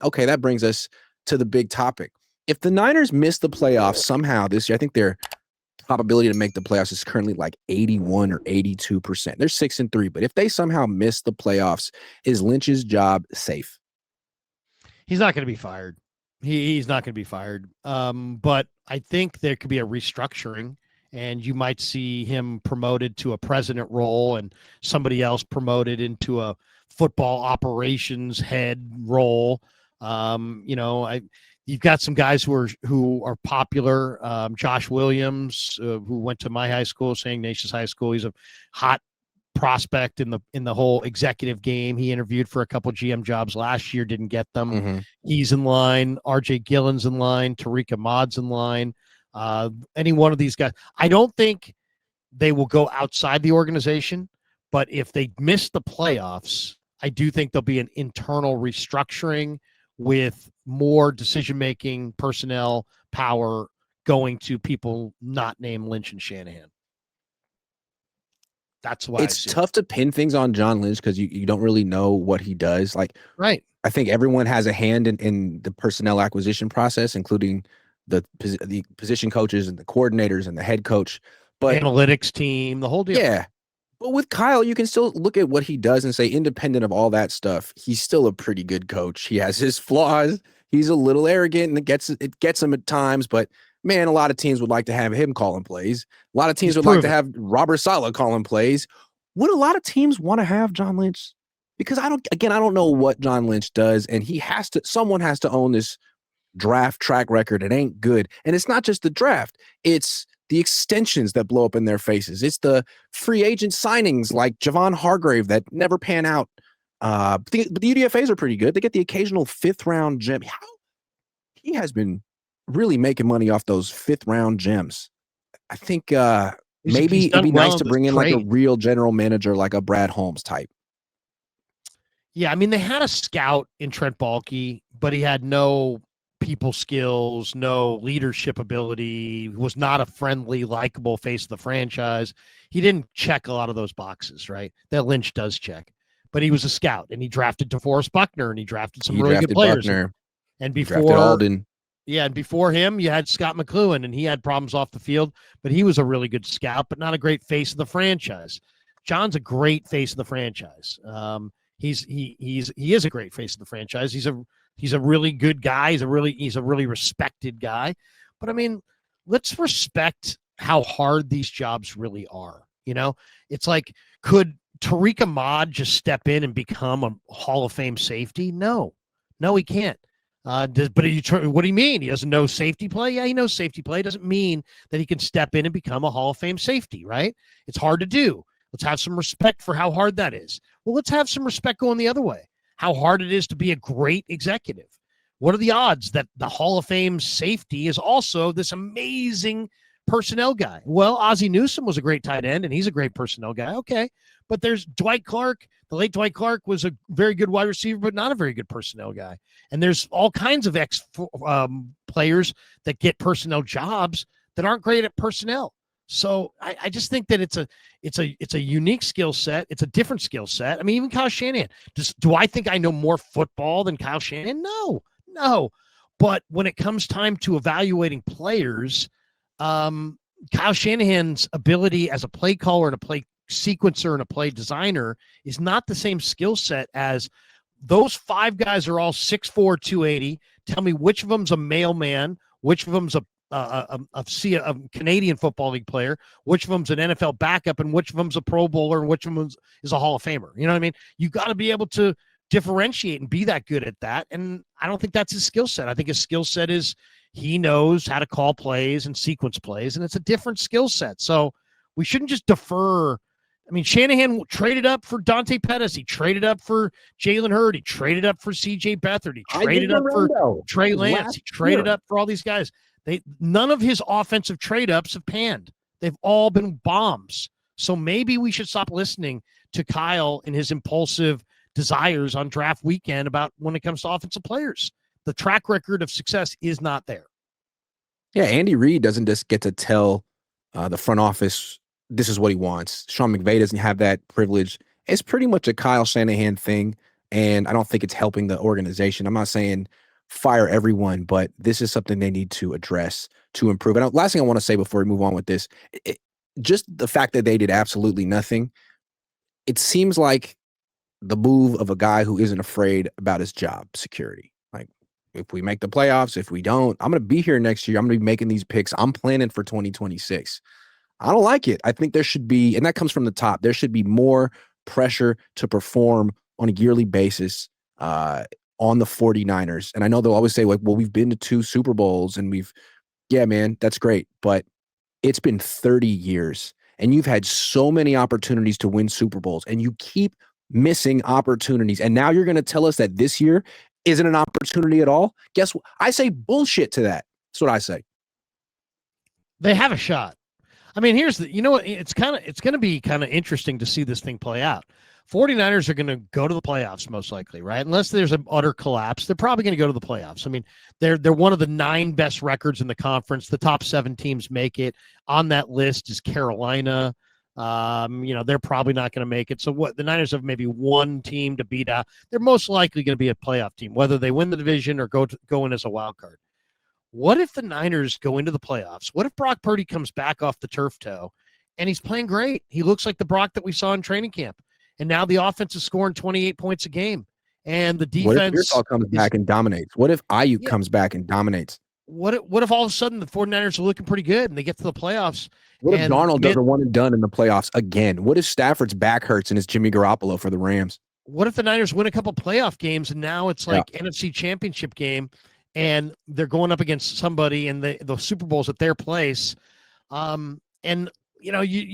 okay, that brings us to the big topic. If the Niners miss the playoffs somehow this year, I think their probability to make the playoffs is currently like 81 or 82%. They're 6-3, but if they somehow miss the playoffs, is Lynch's job safe? He's not going to be fired. He's not going to be fired. But I think there could be a restructuring, and you might see him promoted to a president role and somebody else promoted into a football operations head role. You've got some guys who are popular. Josh Williams, who went to my high school, St. Ignatius High School. He's a hot prospect in the whole executive game. He interviewed for a couple GM jobs last year, didn't get them. Mm-hmm. He's in line. RJ Gillen's in line. Tariq Ahmad's in line. Any one of these guys. I don't think they will go outside the organization, but if they miss the playoffs, I do think there'll be an internal restructuring with more decision-making personnel power going to people not named Lynch and Shanahan. That's why it's tough to pin things on John Lynch because you don't really know what he does. Like, right. I think everyone has a hand in the personnel acquisition process, including the position coaches and the coordinators and the head coach. But analytics team, the whole deal. Yeah. But with Kyle, you can still look at what he does and say, independent of all that stuff, he's still a pretty good coach. He has his flaws. He's a little arrogant and it gets him at times, but man, a lot of teams would like to have him calling plays. A lot of teams would like to have Robert Saleh calling plays. Would a lot of teams want to have John Lynch? Because I don't know what John Lynch does, and someone has to own this draft track record. It ain't good. And it's not just the draft. It's the extensions that blow up in their faces. It's the free agent signings like Javon Hargrave that never pan out. But the UDFAs are pretty good. They get the occasional 5th round gem. He has been really making money off those 5th round gems. I think maybe it'd be nice to bring in like a real general manager, like a Brad Holmes type. Yeah, I mean, they had a scout in Trent Baalke, but he had no people skills, no leadership ability, was not a friendly, likable face of the franchise. He didn't check a lot of those boxes, right? That Lynch does check. But he was a scout, and he drafted DeForest Buckner, and he drafted some really good players. Buckner. And before Alden. Yeah, and before him, you had Scott McCloughan, and he had problems off the field, but he was a really good scout, but not a great face of the franchise. John's a great face of the franchise. He is a great face of the franchise. He's a really good guy. He's a really respected guy. But I mean, let's respect how hard these jobs really are. You know, it's like, could Tariq Ahmad just step in and become a Hall of Fame safety? No, he can't. What do you mean? He doesn't know safety play? Yeah, he knows safety play. It doesn't mean that he can step in and become a Hall of Fame safety, right? It's hard to do. Let's have some respect for how hard that is. Well, let's have some respect going the other way. How hard it is to be a great executive. What are the odds that the Hall of Fame safety is also this amazing personnel guy? Well, Ozzie Newsome was a great tight end, and he's a great personnel guy. Okay, but there's Dwight Clark. The late Dwight Clark was a very good wide receiver, but not a very good personnel guy. And there's all kinds of players that get personnel jobs that aren't great at personnel. So I just think that it's a unique skill set. It's a different skill set. I mean, even Kyle Shanahan. Do I think I know more football than Kyle Shanahan? No. But when it comes time to evaluating players, Kyle Shanahan's ability as a play caller and a play sequencer and a play designer is not the same skill set as those 5 guys are all 6'4", 280. Tell me which of them's a mailman, which of them's a Canadian Football League player, which of them's an NFL backup, and which of them's a Pro Bowler, and which of them is a Hall of Famer. You know what I mean? You got to be able to differentiate and be that good at that. And I don't think that's his skill set. I think his skill set is he knows how to call plays and sequence plays, and it's a different skill set. So we shouldn't just defer. I mean, Shanahan traded up for Dante Pettis. He traded up for Jalen Hurd. He traded up for C.J. Beathard. He traded up for Trey Lance. He traded up for all these guys. None of his offensive trade-ups have panned. They've all been bombs. So maybe we should stop listening to Kyle and his impulsive desires on draft weekend about when it comes to offensive players. The track record of success is not there. Yeah, Andy Reid doesn't just get to tell the front office this is what he wants. Sean McVay doesn't have that privilege. It's pretty much a Kyle Shanahan thing. and I don't think it's helping the organization. I'm not saying fire everyone, but this is something they need to address to improve. And last thing I want to say before we move on with this, just the fact that they did absolutely nothing, it seems like the move of a guy who isn't afraid about his job security. Like, if we make the playoffs, if we don't, I'm going to be here next year. I'm going to be making these picks. I'm planning for 2026. I don't like it. I think there should be, and that comes from the top, there should be more pressure to perform on a yearly basis on the 49ers. And I know they'll always say, like, well, we've been to 2 Super Bowls and yeah, man, that's great. But it's been 30 years and you've had so many opportunities to win Super Bowls and you keep missing opportunities. And now you're going to tell us that this year isn't an opportunity at all? Guess what? I say bullshit to that. That's what I say. They have a shot. I mean, here's the, you know what? It's going to be kind of interesting to see this thing play out. 49ers are going to go to the playoffs most likely, right? Unless there's an utter collapse, they're probably going to go to the playoffs. I mean, they're one of the 9 best records in the conference. The top 7 teams make it. On that list is Carolina. They're probably not going to make it. So what the Niners have maybe one team to beat out. They're most likely going to be a playoff team, whether they win the division or go in as a wild card. What if the Niners go into the playoffs? What if Brock Purdy comes back off the turf toe and he's playing great? He looks like the Brock that we saw in training camp. And now the offense is scoring 28 points a game. And the defense. What if Pearsall comes back and dominates? What if Ayuk comes back and dominates? What if all of a sudden the 49ers are looking pretty good and they get to the playoffs? What if Darnold does a one and done in the playoffs again? What if Stafford's back hurts and it's Jimmy Garoppolo for the Rams? What if the Niners win a couple playoff games and now it's like NFC Championship game and they're going up against somebody in the Super Bowl's at their place? You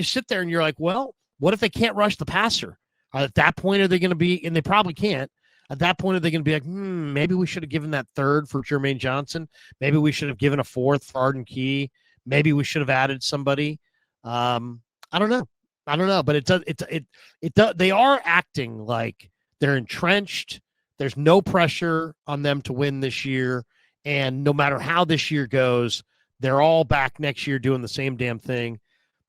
sit there and you're like, well, what if they can't rush the passer? At that point, are they going to be, and they probably can't, at that point, are they going to be like, maybe we should have given that 3rd for Jermaine Johnson. Maybe we should have given a 4th for Arden Key. Maybe we should have added somebody. I don't know, but they are acting like they're entrenched. There's no pressure on them to win this year. And no matter how this year goes, they're all back next year doing the same damn thing.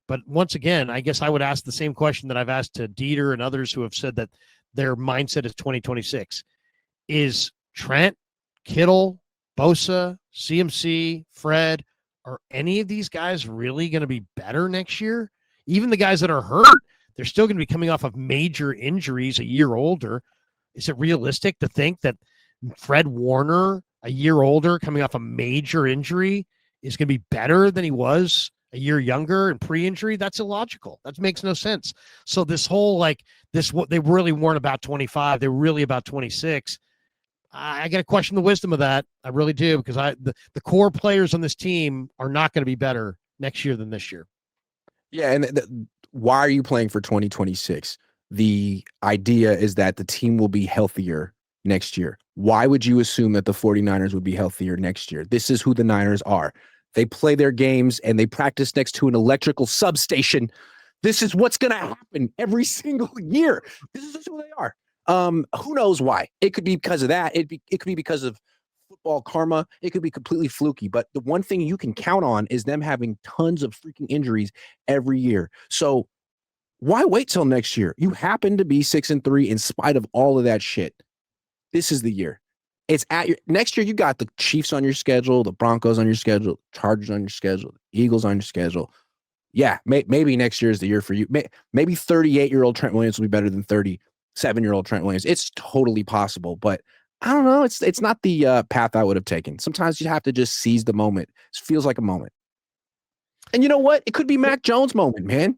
But once again, I guess I would ask the same question that I've asked to Dieter and others who have said that their mindset is 2026. Is Trent, Kittle, Bosa, CMC, Fred, are any of these guys really going to be better next year? Even the guys that are hurt, they're still going to be coming off of major injuries a year older. Is it realistic to think that Fred Warner, a year older, coming off a major injury, is going to be better than he was a year younger and pre-injury? That's illogical. That makes no sense. So this whole what they really weren't about 25, they're really about 26. I got to question the wisdom of that. I really do, because the core players on this team are not going to be better next year than this year. Yeah, and why are you playing for 2026? The idea is that the team will be healthier next year. Why would you assume that the 49ers would be healthier next year? This is who the Niners are. They play their games and they practice next to an electrical substation. This is what's going to happen every single year. This is who they are. Who knows why? It could be because of that. It could be because of football karma. It could be completely fluky. But the one thing you can count on is them having tons of freaking injuries every year. So why wait till next year? You happen to be 6-3 in spite of all of that shit. This is the year. It's at your next year. You got the Chiefs on your schedule, the Broncos on your schedule, Chargers on your schedule, the Eagles on your schedule. Yeah, maybe next year is the year for you. Maybe 38-year-old Trent Williams will be better than 37-year-old Trent Williams. It's totally possible, but I don't know. It's not the path I would have taken. Sometimes you have to just seize the moment. It feels like a moment. And you know what? It could be Mac Jones' moment, man.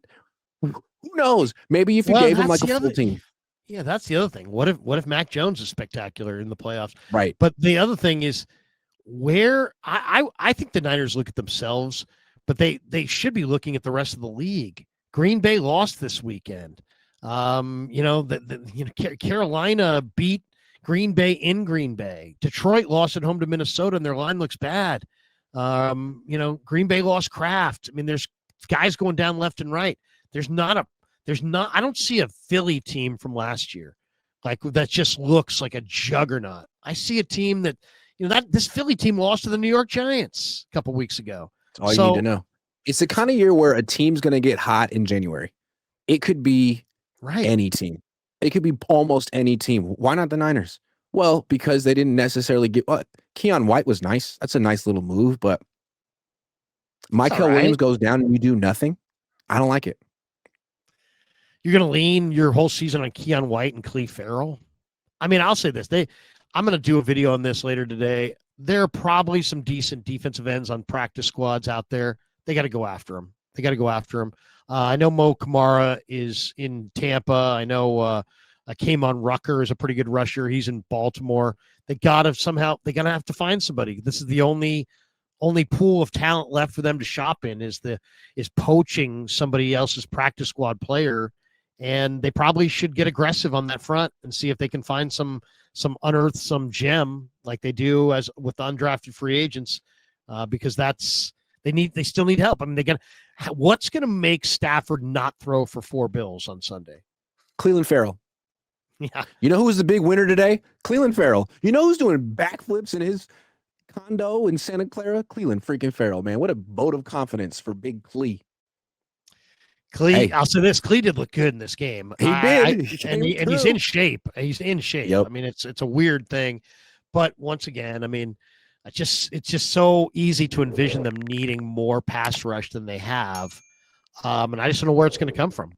Who knows? Maybe if you gave him like a full team. Yeah, that's the other thing. What if Mac Jones is spectacular in the playoffs? Right. But the other thing is where I think the Niners look at themselves, but they should be looking at the rest of the league. Green Bay lost this weekend. Carolina beat Green Bay in Green Bay. Detroit lost at home to Minnesota, and their line looks bad. Green Bay lost Kraft. I mean, there's guys going down left and right. I don't see a Philly team from last year that just looks like a juggernaut. I see a team that this Philly team lost to the New York Giants a couple weeks ago. That's all you need to know. It's the kind of year where a team's going to get hot in January. It could be any team. It could be almost any team. Why not the Niners? Well, because they didn't necessarily get what Keon White was nice. That's a nice little move, but Michael Williams goes down and you do nothing. I don't like it. You're going to lean your whole season on Keon White and Cleve Farrell? I mean, I'll say this. I'm going to do a video on this later today. There are probably some decent defensive ends on practice squads out there. They got to go after them. I know Mo Kamara is in Tampa. I know Kamon Rucker is a pretty good rusher. He's in Baltimore. They got to have to find somebody. This is the only pool of talent left for them to shop in is poaching somebody else's practice squad player. And they probably should get aggressive on that front and see if they can find some unearth some gem like they do as with undrafted free agents, because they still need help. I mean, what's going to make Stafford not throw for 4 bills on Sunday? Cleveland Farrell. Yeah. You know who was the big winner today? Cleveland Farrell. You know who's doing backflips in his condo in Santa Clara? Cleveland freaking Farrell, man. What a vote of confidence for big Clee. Hey. I'll say this: Clee did look good in this game. He did, and he's in shape. He's in shape. Yep. I mean, it's a weird thing, but once again, I mean, it's just so easy to envision them needing more pass rush than they have, and I just don't know where it's going to come from.